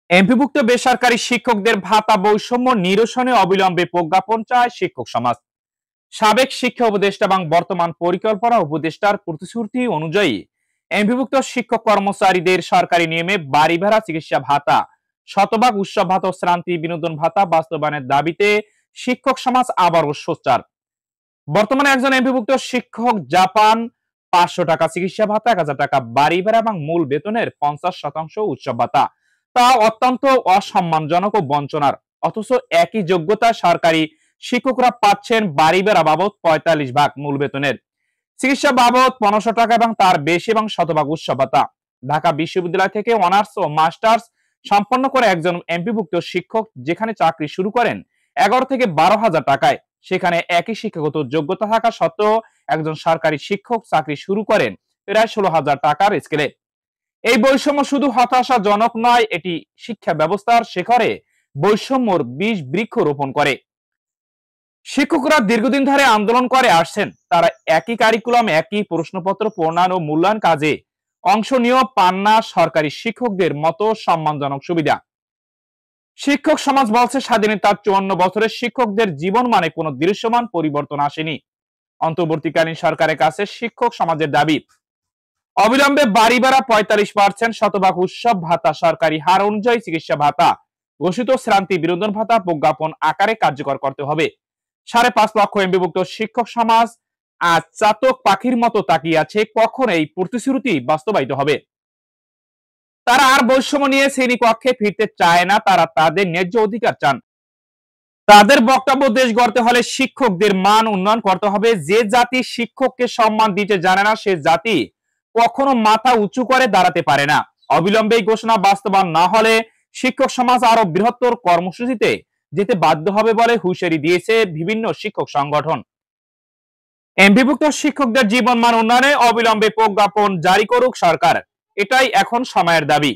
এমপিভুক্ত বেসরকারি শিক্ষকদের ভাতা বৈষম্য নিরসনে অবিলম্বে প্রজ্ঞাপন চায় শিক্ষক সমাজ। সাবেক শিক্ষা উপদেষ্টা এবং বর্তমান পরিকল্পনা উপদেষ্টার প্রতিশ্রুতি অনুযায়ী এমপিভুক্ত শিক্ষক কর্মচারীদের সরকারি নিয়মে বাড়ি ভাড়া, চিকিৎসা ভাতা, শতভাগ উৎসব ভাতা ও শ্রান্তি বিনোদন ভাতা বাস্তবায়নের দাবিতে শিক্ষক সমাজ আবারও সোচ্চার। বর্তমানে একজন এমপিভুক্ত শিক্ষক জাপান 500 টাকা চিকিৎসা ভাতা, 1000 টাকা বাড়ি ভাড়া এবং মূল বেতনের 50% উৎসব ভাতা, তা অত্যন্ত অসম্মানজনক ও বঞ্চনার। অথচ একই যোগ্যতা সরকারি শিক্ষকরা পাচ্ছেন বাড়ি ভাড়া বাবদ 45 ভাগ মূল বেতনের, চিকিৎসা বাবদ 1500 টাকা এবং তার বেশি এবং শতভাগ উৎসব ভাতা। ঢাকা বিশ্ববিদ্যালয় থেকে অনার্স ও মাস্টার্স সম্পন্ন করে একজন এমপিভুক্ত শিক্ষক যেখানে চাকরি শুরু করেন 11 থেকে 12,000 টাকায়, সেখানে একই শিক্ষাগত যোগ্যতা থাকা সত্ত্বেও একজন সরকারি শিক্ষক চাকরি শুরু করেন প্রায় 16,000 টাকার স্কেলে। এই বৈষম্য শুধু হতাশাজনক নয়, এটি শিক্ষা ব্যবস্থার শেখরে বৈষম্যর বীজ বৃক্ষ রোপণ করে। শিক্ষকরা দীর্ঘদিন ধরে আন্দোলন করে আসছেন, তারা একই কারিকুলাম, একই প্রশ্নপত্র প্রণয়ন ও মূল্যায়ন কাজে অংশ নিয়েও পান না সরকারি শিক্ষকদের মতো সম্মানজনক সুবিধা। শিক্ষক সমাজ বলছে, স্বাধীনতার 54 বছরের শিক্ষকদের জীবন মানে কোনো দৃশ্যমান পরিবর্তন আসেনি। অন্তর্বর্তীকালীন সরকারের কাছে শিক্ষক সমাজের দাবি অবিলম্বে বাড়ি ভাড়া 45%, শতভাগ উৎসব ভাতা, সরকারি হার অনুযায়ী চিকিৎসা ভাতা, ঘোষিত শ্রান্তি বিনোদন ভাতা প্রজ্ঞাপন আকারে কার্যকর করতে হবে। 5.5 লক্ষ এমপিভুক্ত শিক্ষক সমাজ আজ চাতক পাখির মতো তাকিয়ে আছে কখন এই প্রতিশ্রুতি বাস্তবায়িত হবে। তারা আর বৈষম্য নিয়ে শ্রেণীকক্ষে ফিরতে চায় না, তারা তাদের ন্যায্য অধিকার চান। তাদের বক্তব্য, দেশ গড়তে হলে শিক্ষকদের মান উন্নয়ন করতে হবে। যে জাতি শিক্ষককে সম্মান দিতে জানে না, সে জাতি কখনো মাথা উঁচু করে দাঁড়াতে পারে না। অবিলম্বে এই ঘোষণা বাস্তবায়ন না হলে শিক্ষক সমাজ আরো বৃহত্তর কর্মসূচিতে যেতে বাধ্য হবে বলে হুঁশিয়ারি দিয়েছে বিভিন্ন শিক্ষক সংগঠন। এমপিভুক্ত শিক্ষকদের জীবনমান উন্নয়নে অবিলম্বে প্রজ্ঞাপন জারি করুক সরকার, এটাই এখন সময়ের দাবি।